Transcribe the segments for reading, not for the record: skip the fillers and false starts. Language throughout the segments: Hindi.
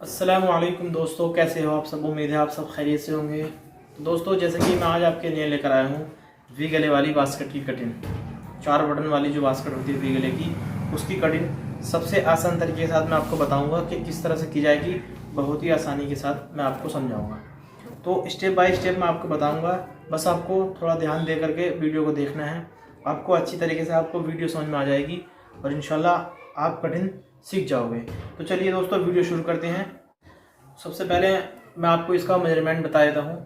अस्सलामुअलैकुम दोस्तों, कैसे हो आप सब। उम्मीद है आप सब खैरियत से होंगे। तो दोस्तों, जैसे कि मैं आज आपके लिए लेकर आया हूँ वी गले वाली बास्केट की कटिंग। 4 बटन वाली जो बास्केट होती है वी गले की, उसकी कटिंग सबसे आसान तरीके के साथ मैं आपको बताऊँगा कि किस तरह से की जाएगी। बहुत ही आसानी के साथ मैं आपको समझाऊँगा। तो स्टेप बाय स्टेप मैं आपको बताऊँगा, बस आपको थोड़ा ध्यान दे करके वीडियो को देखना है। आपको अच्छी तरीके से आपको वीडियो समझ में आ जाएगी और इंशाल्लाह आप कटिंग सीख जाओगे। तो चलिए दोस्तों, वीडियो शुरू करते हैं। सबसे पहले मैं आपको इसका मेजरमेंट बता देता हूँ।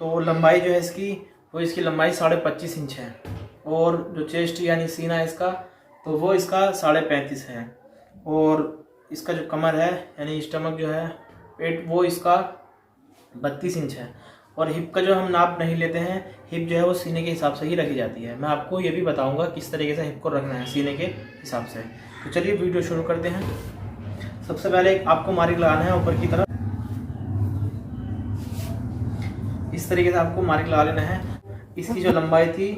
तो लंबाई जो है इसकी, वो इसकी लंबाई 25.5 इंच है। और जो चेस्ट यानी सीना है इसका, तो वो इसका 35.5 है। और इसका जो कमर है यानी स्टमक जो है, पेट, वो इसका 32 इंच है। और हिप का जो हम नाप नहीं लेते हैं, हिप जो है वो सीने के हिसाब से ही रखी जाती है। मैं आपको ये भी बताऊंगा किस तरीके से हिप को रखना है सीने के हिसाब से। तो चलिए वीडियो शुरू करते हैं। सबसे पहले आपको मार्क लगाना है ऊपर की तरफ। इस तरीके से आपको मार्क लगा लेना है। इसकी जो लंबाई थी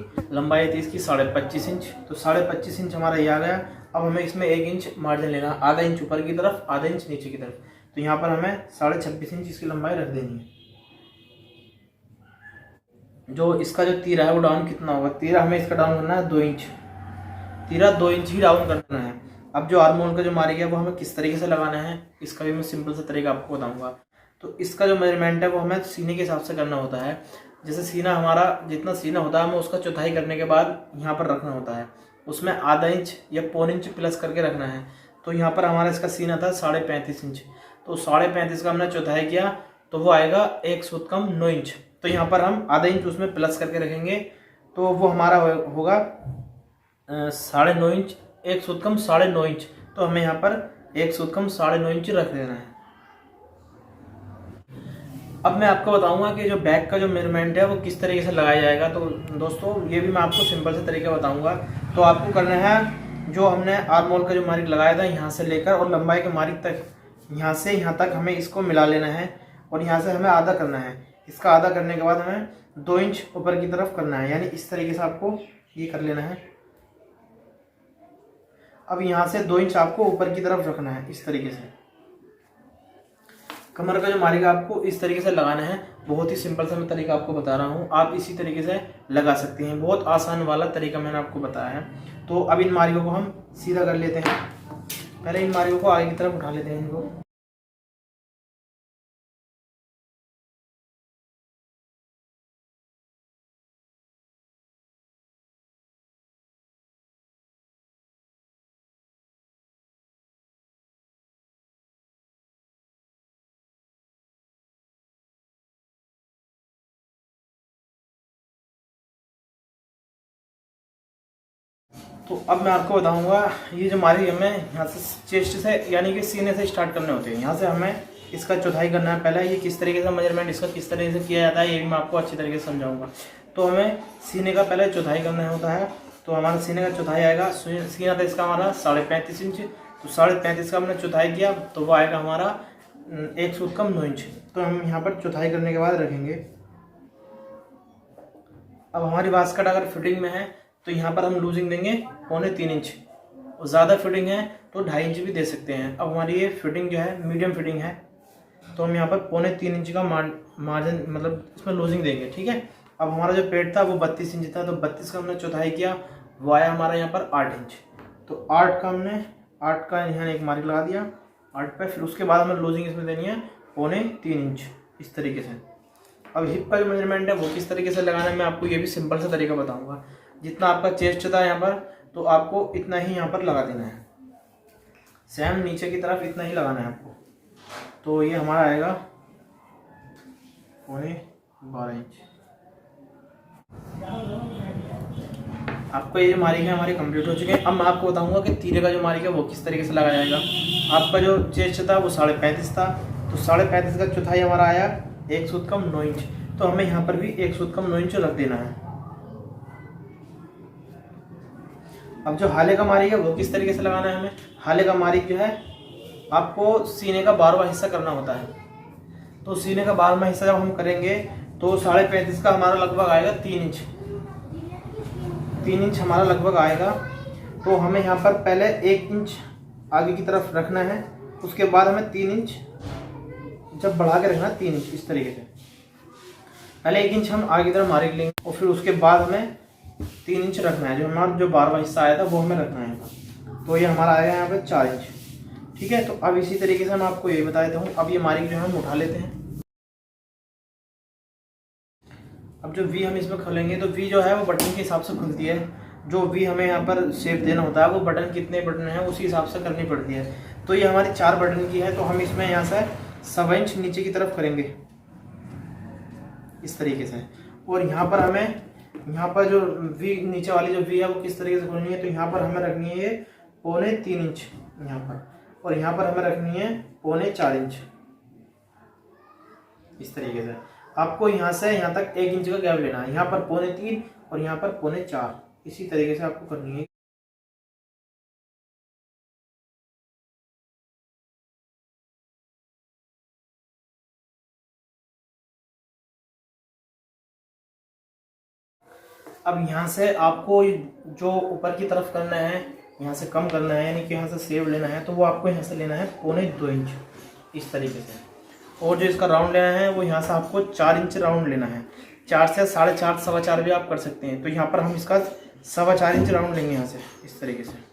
इसकी 25.5 इंच। तो 25.5 इंच हमारा ये आ गया। अब हमें इसमें 1 इंच मार्जिन लेना, आधा इंच ऊपर की तरफ, आधा इंच नीचे की तरफ। तो यहाँ पर हमें 26.5 इंच इसकी लंबाई रख देनी है। जो इसका जो तीरा है वो डाउन कितना होगा, तीरा हमें इसका डाउन करना है 2 इंच। तीरा 2 इंच ही डाउन करना है। अब जो आर्म होल का जो मार्क है वो हमें किस तरीके से लगाना है, इसका भी मैं सिंपल सा तरीका आपको बताऊंगा। तो इसका जो मेजरमेंट है वो हमें सीने के हिसाब से करना होता है। जैसे सीना हमारा जितना सीना होता है, हमें उसका चौथाई करने के बाद यहाँ पर रखना होता है। उसमें आधा इंच या पौन इंच प्लस करके रखना है। तो यहाँ पर हमारा इसका सीना था 35.5 इंच। तो 35.5 का हमने चौथाई किया तो वो आएगा 1 सूत कम 9 इंच। तो यहाँ पर हम आधा इंच उसमें प्लस करके रखेंगे तो वो हमारा होगा 9.5 इंच। 1 सूत कम 9.5 इंच। तो हमें यहाँ पर 1 सूत कम 9.5 इंच रख देना है। अब मैं आपको बताऊंगा कि जो बैक का जो मेजरमेंट है वो किस तरीके से लगाया जाएगा। तो दोस्तों, ये भी मैं आपको सिंपल से तरीका बताऊंगा। तो आपको करना है, जो हमने आर्म होल का जो मार्क लगाया था यहाँ से लेकर और लंबाई के मार्क तक, यहाँ से यहाँ तक हमें इसको मिला लेना है। और यहाँ से हमें आधा करना है। इसका आधा करने के बाद हमें 2 इंच ऊपर की तरफ करना है, यानी इस तरीके से आपको ये कर लेना है। अब यहाँ से 2 इंच आपको ऊपर की तरफ रखना है इस तरीके से। कमर का जो मार्क आपको इस तरीके से लगाना है। बहुत ही सिंपल सा मैं तरीका आपको बता रहा हूँ, आप इसी तरीके से लगा सकते हैं। बहुत आसान वाला तरीका मैंने आपको बताया है। तो अब इन मार्कों को हम सीधा कर लेते हैं। पहले इन मार्कों को आगे की तरफ उठा लेते हैं इनको। तो अब मैं आपको बताऊंगा, ये जो मार्क हमें यहाँ से चेस्ट से यानी कि सीने से स्टार्ट करने होते हैं। यहाँ से हमें इसका चौथाई करना है। पहले ये किस तरीके से मेजरमेंट इसका किस तरीके से किया जाता है, ये भी मैं आपको अच्छी तरीके से समझाऊंगा। तो हमें सीने का पहले चौथाई करना होता है। तो हमारा सीने का चौथाई आएगा, सीना था इसका हमारा 35.5 इंच। तो 35.5 का हमने चौथाई किया तो वो आएगा हमारा 1 सूत कम 9 इंच। तो हम यहाँ पर चौथाई करने के बाद रखेंगे। अब हमारी बास्केट अगर फिटिंग में है तो यहाँ पर हम लूजिंग देंगे 3.25 इंच। और ज़्यादा फिटिंग है तो 2.5 इंच भी दे सकते हैं। अब हमारी ये फिटिंग जो है मीडियम फिटिंग है, तो हम यहाँ पर 3.25 इंच का मार्जिन मतलब इसमें लूजिंग देंगे। ठीक है। अब हमारा जो पेट था वो 32 इंच था, तो 32 का हमने चौथाई किया, वो आया हमारा यहाँ पर 8 इंच। तो 8 का हमने 8 का यहाँ एक मार्क लगा दिया 8 पे। फिर उसके बाद हमें लूजिंग इसमें देनी है 3.25 इंच इस तरीके से। अब हिप का जो मेजरमेंट है वो किस तरीके से लगाना है, मैं आपको ये भी सिंपल सा तरीका बताऊंगा। जितना आपका चेस्ट था यहाँ पर, तो आपको इतना ही यहाँ पर लगा देना है। सेम नीचे की तरफ इतना ही लगाना है आपको। तो ये हमारा आएगा 12.5 इंच। आपको ये मार्क है हमारे कंप्लीट हो चुके हैं। अब मैं आपको बताऊंगा कि तीरे का जो मार्क है वो किस तरीके से लगाया जाएगा। आपका जो चेस्ट था वो 35.5 था, तो 35.5 का चौथाई हमारा आया 1 सूत कम 9 इंच। तो हमें यहाँ पर भी 1 सूत कम 9 इंच रख देना है। अब जो हाले का मार्क है वो किस तरीके से लगाना है हमें। हाले का मार्क जो है आपको सीने का 12वां हिस्सा करना होता है। तो सीने का 12वां हिस्सा जब हम करेंगे तो 35.5 का हमारा लगभग आएगा 3 इंच। 3 इंच हमारा लगभग आएगा। तो हमें यहाँ पर पहले 1 इंच आगे की तरफ रखना है, उसके बाद हमें 3 इंच जब बढ़ा के रखना 3 इंच इस तरीके से। पहले 1 इंच हम आगे की तरफ मार्क लेंगे और फिर उसके बाद हमें 3 इंच रखना है। जो हमारा जो 12वां हिस्सा आया था वो हमें रखना है यहाँ पर। तो ये हमारा आएगा यहाँ पे 4 इंच। ठीक है, तो अब इसी तरीके से मैं आपको ये बता देता हूँ। अब ये मार्क जो हम उठा लेते हैं। अब जो वी हम इसमें खोलेंगे तो वी जो है वो बटन के हिसाब से खुलती है। जो वी हमें यहाँ पर शेप देना होता है वो बटन कितने बटन हैं उसी हिसाब से करनी पड़ती है। तो ये हमारी 4 बटन की है, तो हम इसमें यहाँ से 1.25 इंच नीचे की तरफ करेंगे इस तरीके से। और यहाँ पर हमें यहाँ पर जो वी नीचे वाली जो वी है वो किस तरीके से खोलनी है, तो यहाँ पर हमें रखनी है ये 3.25 इंच यहाँ पर, और यहाँ पर हमें रखनी है 3.25 इंच इस तरीके से। आपको यहाँ से यहाँ तक 1 इंच का गैप लेना है। यहाँ पर 3.25 और यहाँ पर 3.25 इसी तरीके से आपको करनी है। अब यहाँ से आपको जो ऊपर की तरफ करना है, यहाँ से कम करना है, यानी कि यहाँ से सेव लेना है, तो वो आपको यहाँ से लेना है 2.25 इंच इस तरीके से। और जो इसका राउंड लेना है वो यहाँ से आपको 4 इंच राउंड लेना है। 4 से 4.5 4.25 भी आप कर सकते हैं। तो यहाँ पर हम इसका 4.25 इंच राउंड लेंगे यहाँ से इस तरीके से।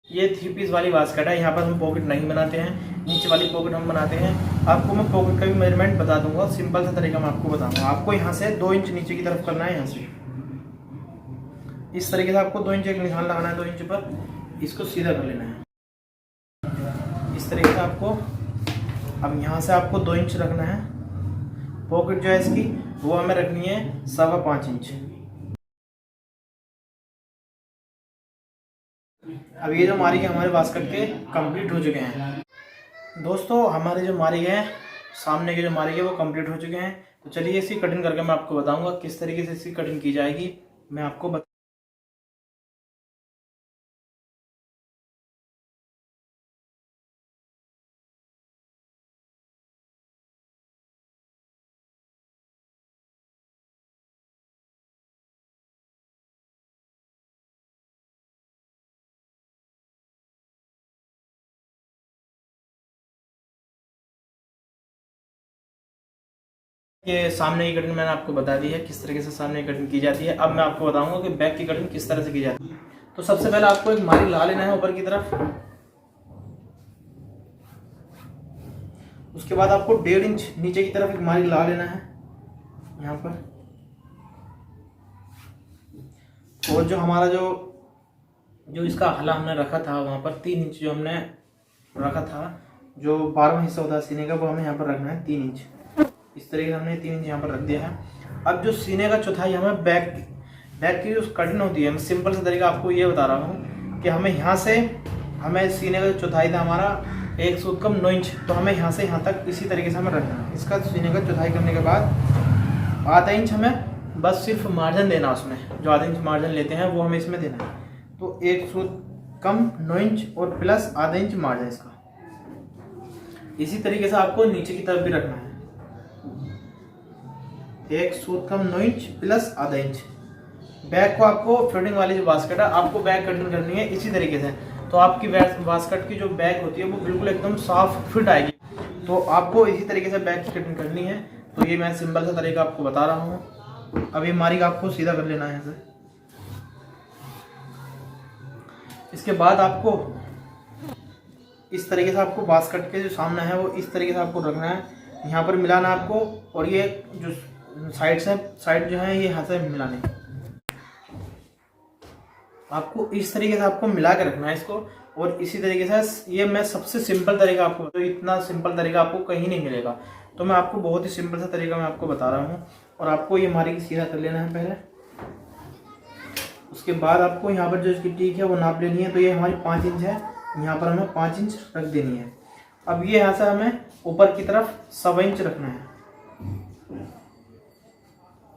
ये 3 पीस वाली बास्केट है। यहाँ पर हम पॉकेट नहीं बनाते हैं, नीचे वाली पॉकेट हम बनाते हैं। आपको मैं पॉकेट का भी मेजरमेंट बता दूंगा, सिंपल सा तरीका मैं आपको बताऊंगा। आपको यहाँ से 2 इंच नीचे की तरफ करना है। यहाँ से इस तरीके से आपको 2 इंच एक निशान लगाना है। 2 इंच पर इसको सीधा कर लेना है इस तरीके से आपको। अब यहाँ से आपको 2 इंच रखना है। पॉकेट जो है इसकी वो हमें रखनी है 5.25 इंच। अब ये जो मार्क है हमारे बास्केट के कंप्लीट हो चुके हैं। दोस्तों हमारे जो मार्क है सामने के जो मार्क है वो कंप्लीट हो चुके हैं। तो चलिए इसकी कटिंग करके मैं आपको बताऊंगा किस तरीके से इसकी कटिंग की जाएगी। मैं आपको ये सामने की कटिंग मैंने आपको बता दी है किस तरीके से सामने की कटिंग की जाती है। अब मैं आपको बताऊंगा कि बैक की कटिंग किस तरह से की जाती है। तो सबसे पहले आपको एक मार्क लगा लेना है ऊपर की तरफ। उसके बाद आपको 1.5 इंच नीचे की तरफ एक मार्क लगा लेना है यहाँ पर। और जो हमारा जो इसका हला हमने रखा था वहाँ पर 3 इंच जो हमने रखा था, जो 12वां हिस्सा होता है सीने का, वो हमें यहाँ पर रखना है 3 इंच इस तरीके से। हमने 3 इंच यहाँ पर रख दिया है। अब जो सीने का चौथाई हमें बैक की जो कटिंग होती है, मैं सिंपल सा तरीका आपको ये बता रहा हूँ कि हमें यहाँ से हमें सीने का जो चौथाई था हमारा 1 सूत कम 9 इंच, तो हमें यहाँ से यहाँ तक इसी तरीके से हमें रखना है। इसका सीने का चौथाई करने के बाद ½ इंच हमें बस सिर्फ मार्जिन देना, उसमें जो ½ इंच मार्जिन लेते हैं वो हमें इसमें देना है। तो 1 सूत कम 9 इंच और प्लस ½ इंच मार्जिन इसका। इसी तरीके से आपको नीचे की तरफ भी रखना है। 1 सूत कम 9 इंच प्लस ½ इंच। बैक को आपको फिटिंग वाली जो बास्केट है आपको बैक कटिंग करनी है इसी तरीके से। तो आपकी बास्केट की जो बैक होती है वो बिल्कुल एकदम साफ फिट आएगी। तो आपको इसी तरीके से बैक की कटिंग करनी है। तो ये मैं सिंपल सा तरीका आपको बता रहा हूँ। अब ये मार्क आपको सीधा कर लेना है ऐसे। इसके बाद आपको इस तरीके से आपको बास्केट के जो सामने है वो इस तरीके से आपको रखना है। यहाँ पर मिलाना आपको, और ये जो साइड जो है ये यहाँ से मिलाने, आपको इस तरीके से आपको मिला के रखना है इसको। और इसी तरीके से ये मैं सबसे सिंपल तरीका आपको, तो इतना सिंपल तरीका आपको कहीं नहीं मिलेगा। तो मैं आपको बहुत ही सिंपल सा तरीका मैं आपको बता रहा हूँ। और आपको ये मार्क सीधा कर लेना है पहले। उसके बाद आपको यहाँ पर जो इसकी टीक है वो नाप लेनी है। तो ये हमारी 5 इंच है, यहाँ पर हमें 5 इंच रख देनी है। अब ये यहाँ से हमें ऊपर की तरफ 1.25 इंच रखना है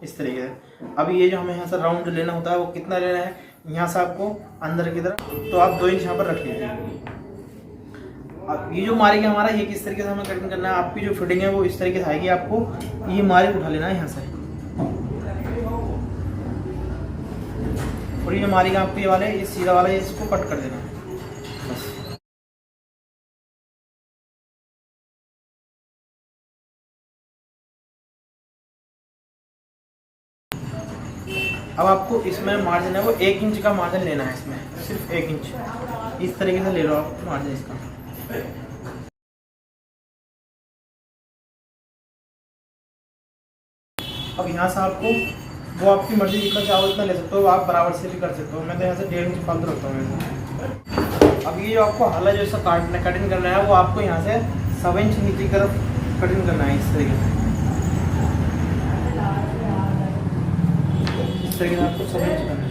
इस तरीके से। अब ये जो हमें यहाँ से राउंड जो लेना होता है वो कितना लेना है, यहाँ से आपको अंदर की तरफ, तो आप 2 इंच यहाँ पर रख लीजिए। अब ये जो मारिंग है हमारा, ये किस तरीके से हमें कटिंग करना है, आपकी जो फिटिंग है वो इस तरीके से आएगी। आपको ये मारिंग उठा लेना है यहाँ से, और ये मारिंग आपको ये वाले, ये सीधा वाला, इसको कट कर देना है बस। अब आपको इसमें मार्जिन है वो 1 इंच का मार्जिन लेना है, इसमें सिर्फ 1 इंच, इस तरीके से ले लो आप मार्जिन इसका। अब यहाँ से आपको वो आपकी मर्जी जितना चाहो इतना ले सकते हो, आप बराबर से भी कर सकते हो। मैं तो यहाँ से 1.5 इंच फालतू रखता हूँ। अब ये जो आपको हल्ला जो इसका कटिंग करना है वो आपको यहाँ से 7 इंच नीचे की तरफ कटिंग करना है, इस तरीके से। इस तरीके से आपको 7 इंच करना है।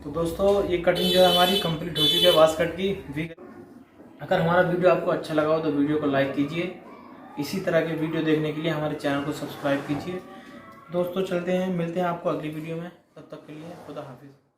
तो दोस्तों ये कटिंग जो है हमारी कंप्लीट हो चुकी है बास्केट की वी। अगर हमारा वीडियो आपको अच्छा लगा हो तो वीडियो को लाइक कीजिए। इसी तरह के वीडियो देखने के लिए हमारे चैनल को सब्सक्राइब कीजिए। दोस्तों चलते हैं, मिलते हैं आपको अगली वीडियो में, तब तक के लिए खुदा हाफिज़।